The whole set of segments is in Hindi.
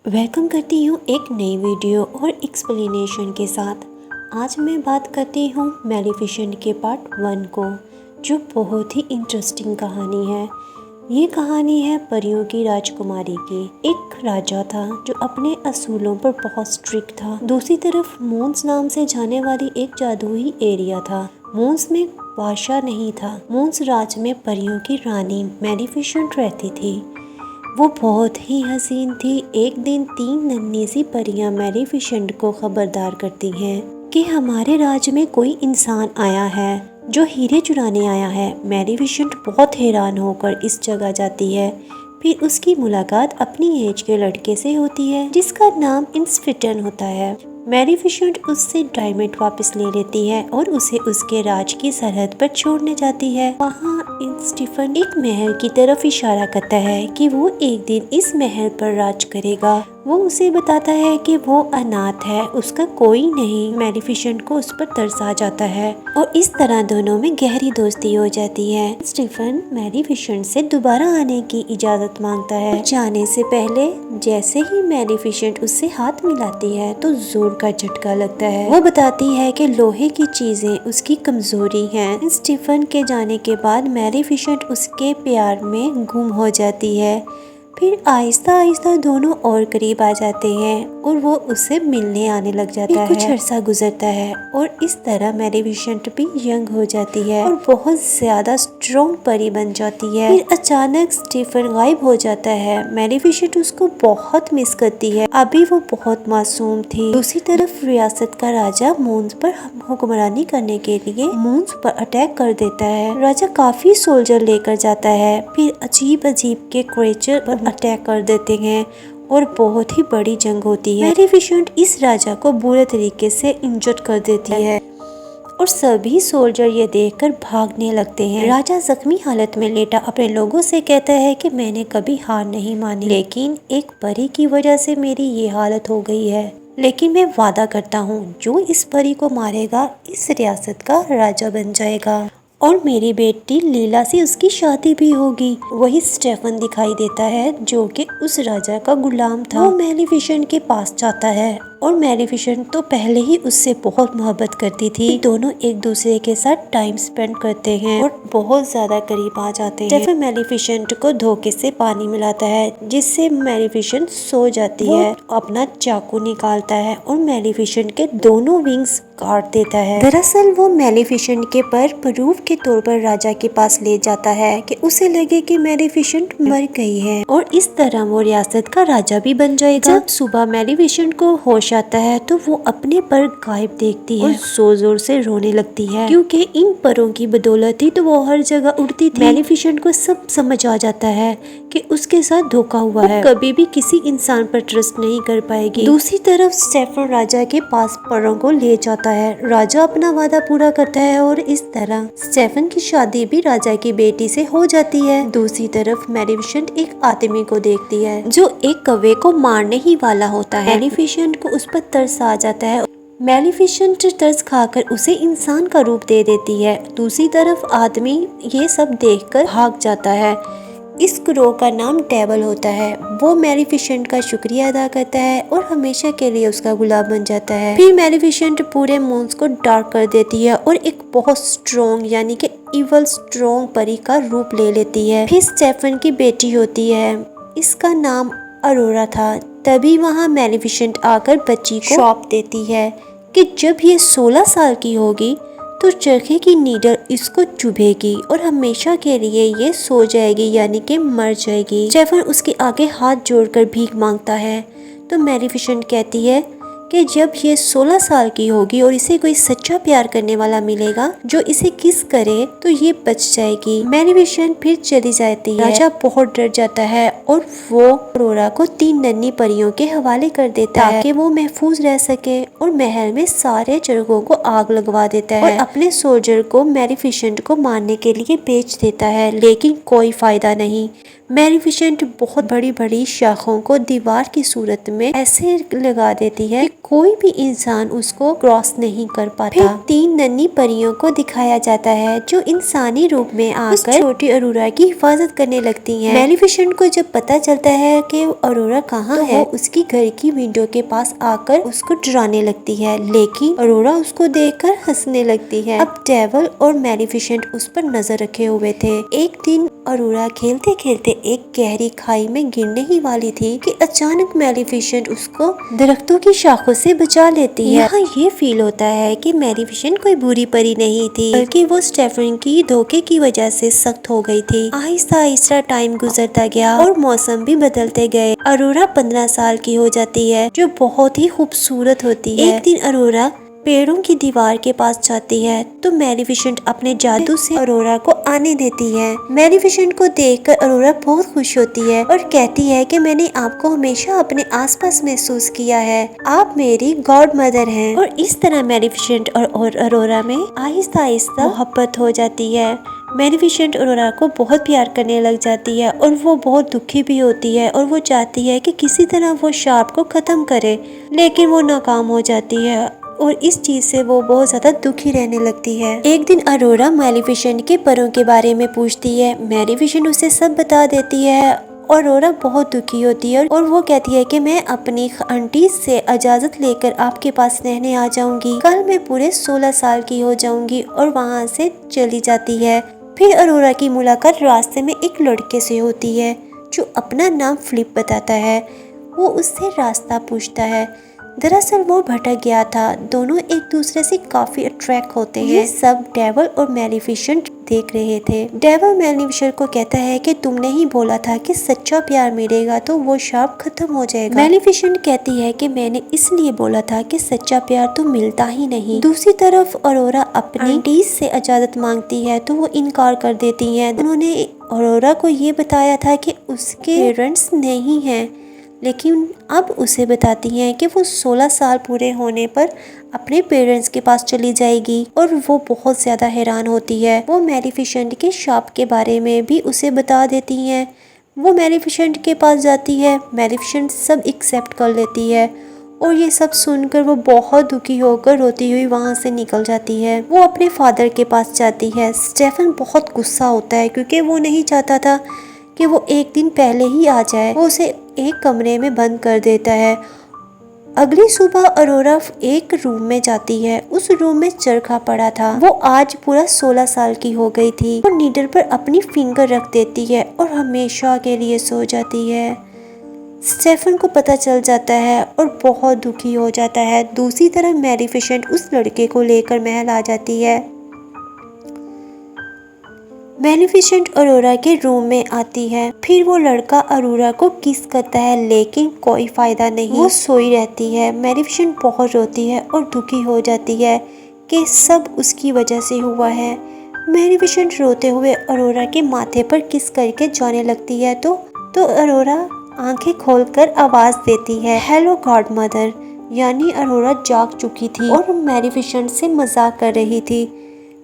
वेलकम करती हूँ एक नई वीडियो और एक्सप्लेनेशन के साथ। आज मैं बात करती हूँ मैलेफिसेंट के पार्ट 1 को, जो बहुत ही इंटरेस्टिंग कहानी है। ये कहानी है परियों की राजकुमारी की। एक राजा था जो अपने असूलों पर बहुत स्ट्रिक्ट था। दूसरी तरफ मून्स नाम से जाने वाली एक जादुई एरिया था। मून्स में बादशाह नहीं था। मून्स राज में परियों की रानी मैलेफिसेंट रहती थी। वो बहुत ही हसीन थी। एक दिन 3 नन्ही सी परियां मैलेफिसेंट को खबरदार करती हैं कि हमारे राज्य में कोई इंसान आया है जो हीरे चुराने आया है। मैलेफिसेंट बहुत हैरान होकर इस जगह जाती है। फिर उसकी मुलाकात अपनी एज के लड़के से होती है जिसका नाम इंस्फिटन होता है। मैलेफिसेंट उससे डायमंड वापस ले लेती है और उसे उसके राज की सरहद पर छोड़ने जाती है। वहाँ स्टीफन एक महल की तरफ इशारा करता है कि वो एक दिन इस महल पर राज करेगा। वो उसे बताता है कि वो अनाथ है, उसका कोई नहीं। मैलेफिसेंट को उस पर तरस आ जाता है और इस तरह दोनों में गहरी दोस्ती हो जाती है। स्टीफन मैलेफिसेंट से दोबारा आने की इजाजत मांगता है। जाने से पहले जैसे ही मैलेफिसेंट उससे हाथ मिलाती है तो जोर का झटका लगता है। वो बताती है कि लोहे की चीजें उसकी कमजोरी हैं। स्टीफन के जाने के बाद मैलेफिसेंट उसके प्यार में गुम हो जाती है। फिर आहिस्ता आहिस्ता दोनों और करीब आ जाते हैं और वो उससे मिलने आने लग जाता है। कुछ अरसा गुजरता है और इस तरह मैलेफिसेंट भी यंग हो जाती है और बहुत ज्यादा स्ट्रॉन्ग परी बन जाती है। फिर अचानक स्टीफन गायब हो जाता है। मैलेफिसेंट उसको बहुत मिस करती है। अभी वो बहुत मासूम थी। दूसरी तरफ रियासत का राजा मून्स पर हुक्मरानी करने के लिए मून्स पर अटैक कर देता है। राजा काफी सोल्जर लेकर जाता है। फिर अजीब अजीब के क्रिएचर पर अटैक कर देते हैं और बहुत ही बड़ी जंग होती है। मैलेफिसेंट इस राजा को बुरे तरीके से इंजर्ड कर देती है और सभी सोल्जर ये देखकर भागने लगते हैं। राजा जख्मी हालत में लेटा अपने लोगों से कहता है कि मैंने कभी हार नहीं मानी, लेकिन एक परी की वजह से मेरी ये हालत हो गई है। लेकिन मैं वादा करता हूँ जो इस परी को मारेगा इस रियासत का राजा बन जाएगा और मेरी बेटी लीला से उसकी शादी भी होगी। वही स्टेफन दिखाई देता है जो कि उस राजा का गुलाम था। वो मैलेफिसेंट के पास जाता है और मैलेफिसेंट तो पहले ही उससे बहुत मोहब्बत करती थी। दोनों एक दूसरे के साथ टाइम स्पेंड करते हैं और बहुत ज्यादा करीब आ जाते हैं। स्टेफन मैलेफिसेंट को धोखे से पानी मिलाता है जिससे मैलेफिसेंट सो जाती है। अपना चाकू निकालता है और मैलेफिसेंट के दोनों विंग्स काट देता है। दरअसल वो मैलेफिसेंट के पर प्रूफ के तौर पर राजा के पास ले जाता है कि उसे लगे कि मैलेफिसेंट मर गई है और इस तरह वो रियासत का राजा भी बन जाएगा। जब सुबह मैलेफिसेंट को होश आता है तो वो अपने पर गायब देखती है और जोर जोर से रोने लगती है क्योंकि इन परों की बदौलत ही तो वो हर जगह उड़ती थी। मैलेफिसेंट को सब समझ आ जाता है कि उसके साथ धोखा हुआ है। कभी भी किसी इंसान पर ट्रस्ट नहीं कर पाएगी। दूसरी तरफ स्टेफन राजा के पास परों को ले जाता है। राजा अपना वादा पूरा करता है और इस तरह स्टेफन की शादी भी राजा की बेटी से हो जाती है। दूसरी तरफ मैलेफिसेंट एक आदमी को देखती है जो एक कौवे को मारने ही वाला होता है। मैलेफिसेंट को उस पर तरस आ जाता है। मैलेफिसेंट तरस खाकर उसे इंसान का रूप दे देती है। दूसरी तरफ आदमी ये सब देखकर भाग जाता है। इस क्रो का नाम डेविल होता है। वो मैलेफिसेंट का शुक्रिया अदा करता है और हमेशा के लिए उसका गुलाम बन जाता है। फिर मैलेफिसेंट पूरे मून्स को डार्क कर देती है और एक बहुत स्ट्रॉन्ग यानी कि इवल स्ट्रॉन्ग परी का रूप ले लेती है। फिर स्टेफन की बेटी होती है, इसका नाम अरोरा था। तभी वहाँ मैलेफिसेंट आकर बच्ची को श्राप देती है कि जब ये 16 साल की होगी तो चरखे की नीडल इसको चुभेगी और हमेशा के लिए ये सो जाएगी यानी कि मर जाएगी। स्टेफन उसके आगे हाथ जोड़कर भीख मांगता है तो मैलेफिसेंट कहती है कि जब ये 16 साल की होगी और इसे कोई सच्चा प्यार करने वाला मिलेगा जो इसे किस करे तो ये बच जाएगी। मैलेफिसेंट फिर चली जाती है। राजा बहुत डर जाता है और वो अरोरा को 3 नन्ही परियों के हवाले कर देता है ताकि वो महफूज रह सके और महल में सारे चरखों को आग लगवा देता है और अपने सोल्जर को मैलेफिसेंट को मारने के लिए भेज देता है, लेकिन कोई फायदा नहीं। मैलिफिसेंट बहुत बड़ी बड़ी शाखों को दीवार की सूरत में ऐसे लगा देती है कि कोई भी इंसान उसको क्रॉस नहीं कर पाता। फिर 3 नन्ही परियों को दिखाया जाता है जो इंसानी रूप में आकर छोटी अरोरा की हिफाजत करने लगती हैं। मैलिफिसेंट को जब पता चलता है कि अरोरा कहाँ है, वो उसकी घर की विंडो के पास आकर उसको डराने लगती है, लेकिन अरोरा उसको देखकर हंसने लगती है। अब डेविल और मैलिफिसेंट उस पर नजर रखे हुए थे। एक दिन अरोरा खेलते खेलते एक गहरी खाई में गिरने ही वाली थी कि अचानक मैलिफिसेंट उसको दरख्तों की शाखों से बचा लेती है। यहाँ ये फील होता है कि मैलिफिसेंट कोई बुरी परी नहीं थी, बल्कि वो स्टेफन की धोखे की वजह से सख्त हो गई थी। आहिस्ता आहिस्ता टाइम गुजरता गया और मौसम भी बदलते गए। अरोरा 15 साल की हो जाती है, जो बहुत ही खूबसूरत होती है। एक दिन अरोरा पेड़ों की दीवार के पास जाती है तो मैलिफिसेंट अपने जादू से अरोरा को आने देती है। मैलिफिसेंट को देखकर अरोरा बहुत खुश होती है और कहती है कि मैंने आपको हमेशा अपने आसपास महसूस किया है, आप मेरी गॉड मदर हैं। और इस तरह मैलिफिसेंट और अरोरा में आहिस्ता आहिस्ता मोहब्बत हो जाती है। मैलिफिसेंट अरोरा को बहुत प्यार करने लग जाती है और वो बहुत दुखी भी होती है और वो चाहती है कि किसी तरह वो शार्प को खत्म करे, लेकिन वो नाकाम हो जाती है और इस चीज से वो बहुत ज्यादा दुखी रहने लगती है। एक दिन अरोरा मैलिफिसेंट के परों के बारे में पूछती है। मैलिफिसेंट उसे सब बता देती है और अरोरा बहुत दुखी होती है और वो कहती है कि मैं अपनी आंटी से इजाजत लेकर आपके पास रहने आ जाऊंगी, कल मैं पूरे 16 साल की हो जाऊंगी, और वहाँ से चली जाती है। फिर अरोरा की मुलाकात रास्ते में एक लड़के से होती है जो अपना नाम फिलिप बताता है। वो उससे रास्ता पूछता है। दरअसल वो भटक गया था। दोनों एक दूसरे से काफी अट्रैक्ट होते हैं। ये सब डेविल और मैलिफिसेंट देख रहे थे। डेविल मैलिफिसेंट को कहता है कि तुमने ही बोला था कि सच्चा प्यार मिलेगा तो वो शाप खत्म हो जाएगा। मैलिफिसेंट कहती है कि मैंने इसलिए बोला था कि सच्चा प्यार तो मिलता ही नहीं। दूसरी तरफ अरोरा अपनी आंटीज से इजाजत मांगती है तो वो इनकार कर देती है। उन्होंने अरोरा को ये बताया था कि उसके पेरेंट्स नहीं हैं, लेकिन अब उसे बताती हैं कि वो 16 साल पूरे होने पर अपने पेरेंट्स के पास चली जाएगी और वो बहुत ज़्यादा हैरान होती है। वो मैलिफिसेंट के शाप के बारे में भी उसे बता देती हैं। वो मैलिफिसेंट के पास जाती है। मैलिफिसेंट सब एक्सेप्ट कर लेती है और ये सब सुनकर वो बहुत दुखी होकर रोती हुई वहाँ से निकल जाती है। वो अपने फादर के पास जाती है। स्टेफन बहुत गुस्सा होता है क्योंकि वो नहीं चाहता था कि वो एक दिन पहले ही आ जाए। वो उसे एक कमरे में बंद कर देता है। अगली सुबह अरोरा एक रूम में जाती है। उस रूम में चरखा पड़ा था। वो आज पूरा 16 साल की हो गई थी और नीडल पर अपनी फिंगर रख देती है और हमेशा के लिए सो जाती है। स्टेफन को पता चल जाता है और बहुत दुखी हो जाता है। दूसरी तरफ मैलिफिसेंट उस लड़के को लेकर महल आ जाती है। मैलिफिसेंट अरोरा के रूम में आती है। फिर वो लड़का अरोरा को किस करता है, लेकिन कोई फायदा नहीं, वो सोई रहती है। मैलिफिसेंट बहुत रोती है और दुखी हो जाती है कि सब उसकी वजह से हुआ है। मैलिफिसेंट रोते हुए अरोरा के माथे पर किस करके जाने लगती है तो अरोरा आंखें खोलकर आवाज देती है, हेलो गॉड मदर। यानी अरोरा जाग चुकी थी और मैलिफिसेंट से मजाक कर रही थी।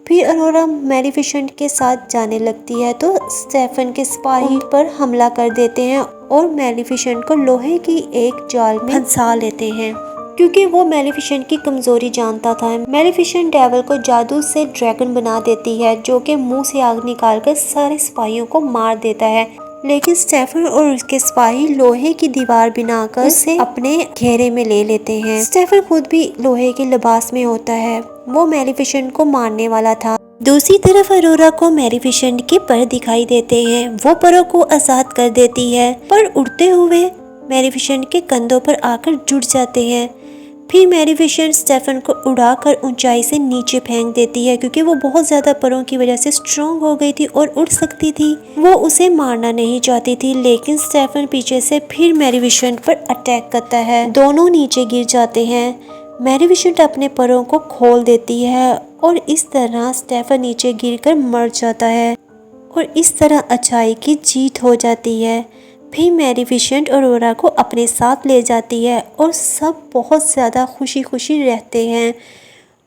फिर अरोरा मैलिफिसेंट के साथ जाने लगती है तो स्टेफन के सिपाही पर हमला कर देते हैं और मैलिफिसेंट को लोहे की एक जाल में फंसा लेते हैं। क्योंकि वो मैलिफिसेंट की कमजोरी जानता था, मैलिफिसेंट डेविल को जादू से ड्रैगन बना देती है जो कि मुंह से आग निकालकर सारे सिपाहियों को मार देता है। लेकिन स्टेफन और उसके सिपाही लोहे की दीवार बनाकर उसे अपने घेरे में ले लेते हैं। स्टेफन खुद भी लोहे के लिबास में होता है। वो मैलिफिसेंट को मारने वाला था। दूसरी तरफ अरोरा को मैलिफिसेंट के पर दिखाई देते हैं। वो परों को आजाद कर देती है, पर उड़ते हुए मैलिफिसेंट के कंधों पर आकर जुड़ जाते हैं। फिर मैलिफिसेंट स्टेफन को उड़ाकर ऊंचाई से नीचे फेंक देती है क्योंकि वो बहुत ज्यादा परों की वजह से स्ट्रॉन्ग हो गई थी और उड़ सकती थी। वो उसे मारना नहीं चाहती थी, लेकिन स्टेफन पीछे से फिर मैलिफिसेंट पर अटैक करता है। दोनों नीचे गिर जाते हैं। मैलिफिसेंट अपने परों को खोल देती है और इस तरह स्टेफन नीचे गिरकर मर जाता है और इस तरह अच्छाई की जीत हो जाती है। फिर मैलिफिसेंट अरोरा को अपने साथ ले जाती है और सब बहुत ज़्यादा खुशी खुशी रहते हैं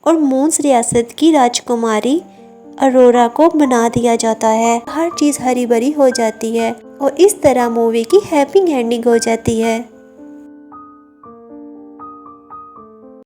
और मून्स रियासत की राजकुमारी अरोरा को बना दिया जाता है। हर चीज़ हरी भरी हो जाती है। और इस तरह मूवी की हैप्पी एंडिंग हो जाती है।